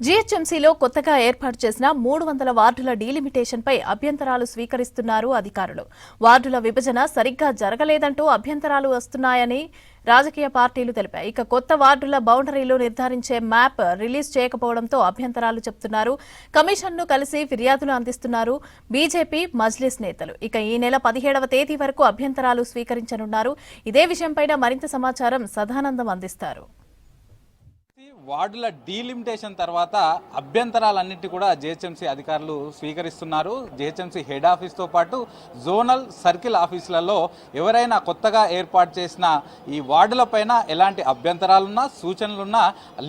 జీహెచ్ఎంసీలో కొత్తగా ఏర్పాటు చేసిన 300 వార్డుల డీలిమిటేషన్పై అభ్యంతరాలు స్వీకరిస్తున్నారు అధికారులు. వార్డుల విభజన సరిగ్గా జరగలేదంటూ అభ్యంతరాలు వస్తున్నాయని రాజకీయ పార్టీలు తెలిపాయి. ఇక కొత్త వార్డుల బౌండరీలు నిర్ధారించే మ్యాప్ రిలీజ్ చేయకపోవడంతో అభ్యంతరాలు చెబుతున్నారు. కమిషన్ను కలిసి ఫిర్యాదులు అందిస్తున్నారు బీజేపీ, మజ్లిస్ నేతలు. ఇక ఈ నెల 17వ తేదీ వరకు అభ్యంతరాలు స్వీకరించనున్నారు. ఇదే విషయంపై మరింత సమాచారం సదానందం అందిస్తారు. వార్డుల డీలిమిటేషన్ తర్వాత అభ్యంతరాలన్నింటి కూడా జీహెచ్ఎంసీ అధికారులు స్వీకరిస్తున్నారు. జీహెచ్ఎంసీ హెడ్ ఆఫీస్తో పాటు జోనల్ సర్కిల్ ఆఫీసులలో ఎవరైనా కొత్తగా ఏర్పాటు చేసిన ఈ వార్డులపైన ఎలాంటి అభ్యంతరాలున్నా సూచనలున్నా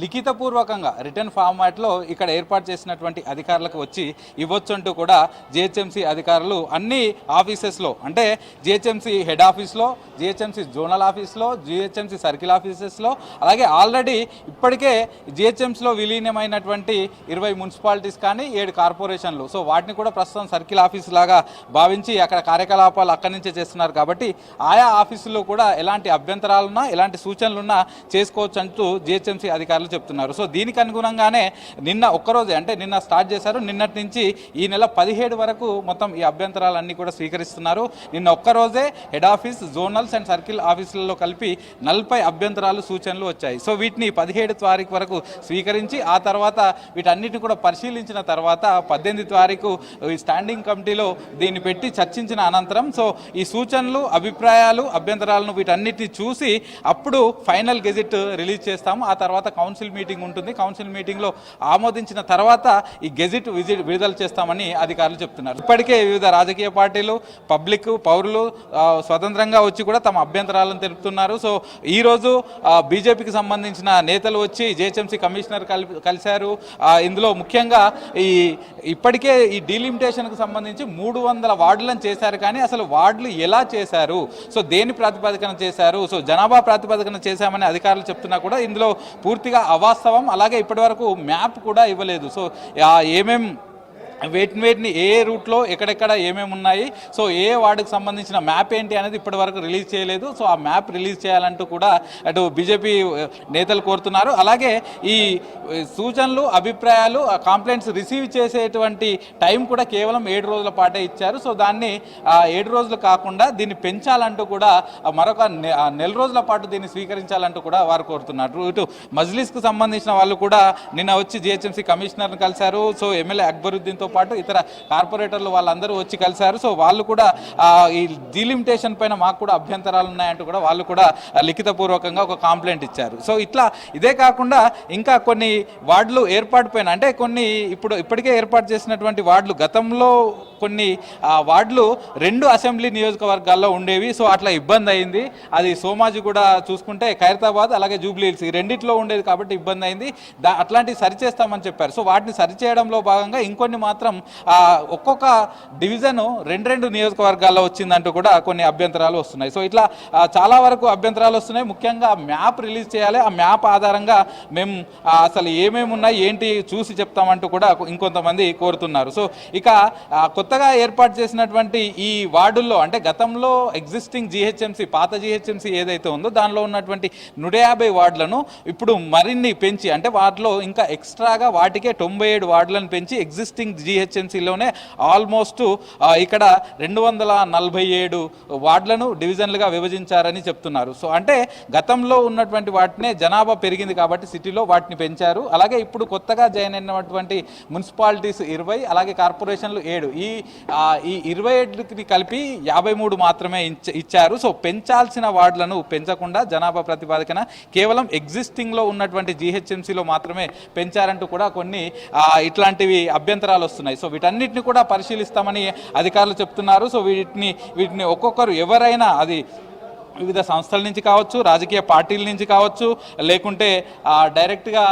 లిఖితపూర్వకంగా రిటర్న్ ఫార్మాట్లో ఇక్కడ ఏర్పాటు చేసినటువంటి అధికారులకు వచ్చి ఇవ్వచ్చంటూ కూడా జీహెచ్ఎంసీ అధికారులు అన్ని ఆఫీసెస్లో అంటే జీహెచ్ఎంసీ హెడ్ ఆఫీస్లో, జీహెచ్ఎంసీ జోనల్ ఆఫీస్లో, జీహెచ్ఎంసీ సర్కిల్ ఆఫీసెస్లో, అలాగే ఆల్రెడీ ఇప్పటికే జీహెచ్ఎంసీలో విలీనమైనటువంటి 20 మున్సిపాలిటీస్ కానీ 7 కార్పొరేషన్లు, సో వాటిని కూడా ప్రస్తుతం సర్కిల్ ఆఫీస్ లాగా భావించి అక్కడ కార్యకలాపాలు అక్కడి నుంచే చేస్తున్నారు. కాబట్టి ఆయా ఆఫీసుల్లో కూడా ఎలాంటి అభ్యంతరాలున్నా ఎలాంటి సూచనలున్నా చేసుకోవచ్చు అంటూ జీహెచ్ఎంసీ అధికారులు చెప్తున్నారు. సో దీనికి అనుగుణంగానే నిన్న ఒక్కరోజే అంటే నిన్న స్టార్ట్ చేశారు. నిన్నటి నుంచి ఈ నెల 17 వరకు మొత్తం ఈ అభ్యంతరాలన్నీ కూడా స్వీకరిస్తున్నారు. నిన్న ఒక్కరోజే head office, zonals and circle ఆఫీసులలో కలిపి 40 అభ్యంతరాలు, సూచనలు వచ్చాయి. సో వీటిని 17 తారీఖు వరకు స్వీకరించి ఆ తర్వాత వీటన్నిటిని కూడా పరిశీలించిన తర్వాత 18 తారీఖు ఈ స్టాండింగ్ కమిటీలో దీన్ని పెట్టి చర్చించిన అనంతరం సో ఈ సూచనలు, అభిప్రాయాలు, అభ్యంతరాలను వీటన్నిటిని చూసి అప్పుడు ఫైనల్ గెజిట్ రిలీజ్ చేస్తాము. ఆ తర్వాత కౌన్సిల్ మీటింగ్ ఉంటుంది. కౌన్సిల్ మీటింగ్లో ఆమోదించిన తర్వాత ఈ గెజిట్ విడుదల చేస్తామని అధికారులు చెప్తున్నారు. ఇప్పటికే వివిధ రాజకీయ పార్టీలు, పబ్లిక్, పౌరులు స్వతంత్రంగా వచ్చి కూడా తమ అభ్యంతరాలను తెలుపుతున్నారు. సో ఈరోజు బీజేపీకి సంబంధించిన నేతలు వచ్చి జీహెచ్ఎంసీ కమిషనర్ కలిశారు. ఇందులో ముఖ్యంగా ఇప్పటికే ఈ డీలిమిటేషన్కు సంబంధించి 300 వార్డులను చేశారు. కానీ అసలు వార్డులు ఎలా చేశారు, సో దేని ప్రాతిపదికన చేశారు, సో జనాభా ప్రాతిపదికన చేశామని అధికారులు చెప్తున్నా కూడా ఇందులో పూర్తిగా అవాస్తవం. అలాగే ఇప్పటివరకు మ్యాప్ కూడా ఇవ్వలేదు. సో వేటిని ఏ రూట్లో ఎక్కడెక్కడ ఏమేమి ఉన్నాయి, సో ఏ వార్డుకు సంబంధించిన మ్యాప్ ఏంటి అనేది ఇప్పటి వరకు రిలీజ్ చేయలేదు. సో ఆ మ్యాప్ రిలీజ్ చేయాలంటూ కూడా అటు బీజేపీ నేతలు కోరుతున్నారు. అలాగే ఈ సూచనలు, అభిప్రాయాలు, కంప్లైంట్స్ రిసీవ్ చేసేటువంటి టైం కూడా కేవలం 7 రోజుల పాటే ఇచ్చారు. సో దాన్ని 7 రోజులు కాకుండా దీన్ని పెంచాలంటూ కూడా మరొక నెల రోజుల పాటు దీన్ని స్వీకరించాలంటూ కూడా వారు కోరుతున్నారు. ఇటు మజ్లిస్కు సంబంధించిన వాళ్ళు కూడా నిన్న వచ్చి జీహెచ్ఎంసీ కమిషనర్ని కలిశారు. సో ఎమ్మెల్యే అక్బరుద్దీన్తో పాటు ఇతర కార్పొరేటర్లు వాళ్ళందరూ వచ్చి కలిశారు. సో వాళ్ళు కూడా ఈ డీలిమిటేషన్ పైన మాకు కూడా అభ్యంతరాలు ఉన్నాయంటూ కూడా వాళ్ళు కూడా లిఖితపూర్వకంగా ఒక కంప్లైంట్ ఇచ్చారు. సో ఇదే కాకుండా ఇంకా కొన్ని వార్డులు ఏర్పాటు పైన అంటే కొన్ని ఇప్పటికే ఏర్పాటు చేసినటువంటి వార్డులు, గతంలో కొన్ని వార్డులు 2 అసెంబ్లీ నియోజకవర్గాల్లో ఉండేవి. సో అట్లా ఇబ్బంది అయింది. అది సోమాజిగూడ చూసుకుంటే ఖైరతాబాద్, అలాగే జూబ్లీహిల్స్ ఈ రెండిట్లో ఉండేది కాబట్టి ఇబ్బంది అయింది. అట్లాంటివి సరిచేస్తామని చెప్పారు. సో వాటిని సరిచేయడంలో భాగంగా ఇంకొన్ని మాత్రం ఒక్కొక్క డివిజన్ 2 నియోజకవర్గాల్లో వచ్చిందంటూ కూడా కొన్ని అభ్యంతరాలు వస్తున్నాయి. సో ఇట్లా చాలా వరకు అభ్యంతరాలు వస్తున్నాయి. ముఖ్యంగా మ్యాప్ రిలీజ్ చేయాలి. ఆ మ్యాప్ ఆధారంగా మేము అసలు ఏమేమి ఉన్నాయి ఏంటి చూసి చెప్తామంటూ కూడా ఇంకొంతమంది కోరుతున్నారు. సో ఇక కొత్తగా ఏర్పాటు చేసినటువంటి ఈ వార్డుల్లో అంటే గతంలో ఎగ్జిస్టింగ్ జీహెచ్ఎంసీ, పాత జీహెచ్ఎంసీ ఏదైతే ఉందో దానిలో ఉన్నటువంటి 150 వార్డులను ఇప్పుడు మరిన్ని పెంచి అంటే వాటిలో ఇంకా ఎక్స్ట్రాగా వాటికే 97 వార్డులను పెంచి ఎగ్జిస్టింగ్ జీహెచ్ఎంసీలోనే ఆల్మోస్ట్ ఇక్కడ 247 వార్డులను డివిజన్లుగా విభజించారని చెప్తున్నారు. సో అంటే గతంలో ఉన్నటువంటి వాటినే జనాభా పెరిగింది కాబట్టి సిటీలో వాటిని పెంచారు. అలాగే ఇప్పుడు కొత్తగా జాయిన్ అయినటువంటి మున్సిపాలిటీస్ 20, అలాగే కార్పొరేషన్లు 7, ఈ 27కి కలిపి 53 మాత్రమే ఇచ్చారు. సో పెంచాల్సిన వార్డులను పెంచకుండా జనాభా ప్రతిపాదికన కేవలం ఎగ్జిస్టింగ్లో ఉన్నటువంటి జీహెచ్ఎంసీలో మాత్రమే పెంచారంటూ కూడా కొన్ని ఇట్లాంటివి అభ్యంతరాలు వస్తున్నాయి. సో వీటన్నిటిని కూడా పరిశీలిస్తామని అధికారులు చెప్తున్నారు. సో వీటిని ఒక్కొక్కరు ఎవరైనా అది వివిధ సంస్థల నుంచి కావచ్చు, రాజకీయ పార్టీల నుంచి కావచ్చు, లేకుంటే డైరెక్ట్గా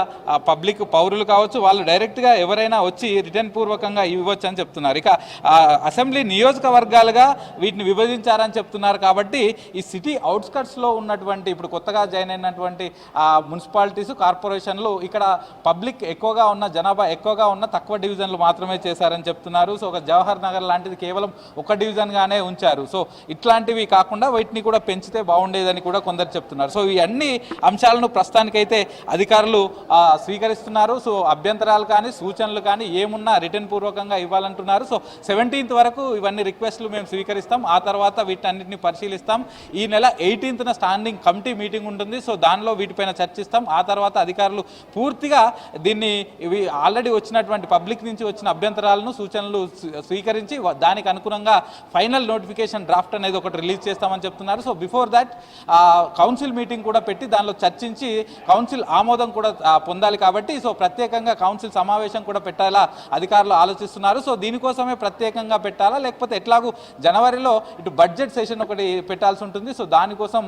పబ్లిక్, పౌరులు కావచ్చు, వాళ్ళు డైరెక్ట్గా ఎవరైనా వచ్చి రిటర్న్ పూర్వకంగా ఇవ్వచ్చు అని చెప్తున్నారు. ఇక అసెంబ్లీ నియోజకవర్గాలుగా వీటిని విభజించారని చెప్తున్నారు. కాబట్టి ఈ సిటీ అవుట్స్కట్స్లో ఉన్నటువంటి ఇప్పుడు కొత్తగా జాయిన్ అయినటువంటి మున్సిపాలిటీస్, కార్పొరేషన్లు ఇక్కడ పబ్లిక్ ఎక్కువగా ఉన్న, జనాభా ఎక్కువగా ఉన్న తక్కువ డివిజన్లు మాత్రమే చేశారని చెప్తున్నారు. సో ఒక జవహర్ నగర్ లాంటిది కేవలం ఒక డివిజన్గానే ఉంచారు. సో ఇట్లాంటివి కాకుండా వీటిని కూడా పెంచితే చేస్తే బాగుండేదని కూడా కొందరు చెప్తున్నారు. సో ఈ అన్ని అంశాలను ప్రస్తుతానికైతే అధికారులు స్వీకరిస్తున్నారు. సో అభ్యంతరాలు కానీ సూచనలు కానీ ఏమున్నా రిటర్న్ పూర్వకంగా ఇవ్వాలంటున్నారు. సో 17th వరకు ఇవన్నీ రిక్వెస్ట్లు మేము స్వీకరిస్తాం. ఆ తర్వాత వీటన్నిటిని పరిశీలిస్తాం. ఈ నెల 18th స్టాండింగ్ కమిటీ మీటింగ్ ఉంటుంది. సో దానిలో వీటిపైన చర్చిస్తాం. ఆ తర్వాత అధికారులు పూర్తిగా దీన్ని ఇవి ఆల్రెడీ వచ్చినటువంటి పబ్లిక్ నుంచి వచ్చిన అభ్యంతరాలను సూచనలు స్వీకరించి దానికి అనుగుణంగా ఫైనల్ నోటిఫికేషన్ డ్రాఫ్ట్ అనేది ఒకటి రిలీజ్ చేస్తామని చెప్తున్నారు. So before that council meeting కూడా పెట్టి దానిలో చర్చించి కౌన్సిల్ ఆమోదం కూడా పొందాలి కాబట్టి సో ప్రత్యేకంగా కౌన్సిల్ సమావేశం కూడా పెట్టాలా అధికారులు ఆలోచిస్తున్నారు. సో దీనికోసమే ప్రత్యేకంగా పెట్టాలా లేకపోతే ఎట్లాగూ జనవరిలో ఇటు బడ్జెట్ సెషన్ ఒకటి పెట్టాల్సి ఉంటుంది. సో దానికోసం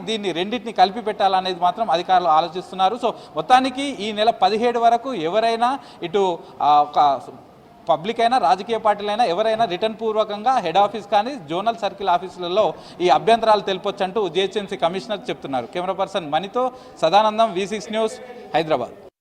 దీన్ని రెండింటిని కలిపి పెట్టాలనేది మాత్రం అధికారులు ఆలోచిస్తున్నారు. సో మొత్తానికి ఈ నెల 17 వరకు ఎవరైనా ఇటు పబ్లిక్ అయినా రాజకీయ పార్టీలైనా ఎవరైనా రిటర్న్ పూర్వకంగా హెడ్ ఆఫీస్ కానీ జోనల్ సర్కిల్ ఆఫీసులలో ఈ అభ్యంతరాలు తెలుపొచ్చంటూ జిహెచ్ఎంసీ కమిషనర్ చెప్తున్నారు. కెమెరా పర్సన్ మణితో సదానందం, V6 న్యూస్, హైదరాబాద్.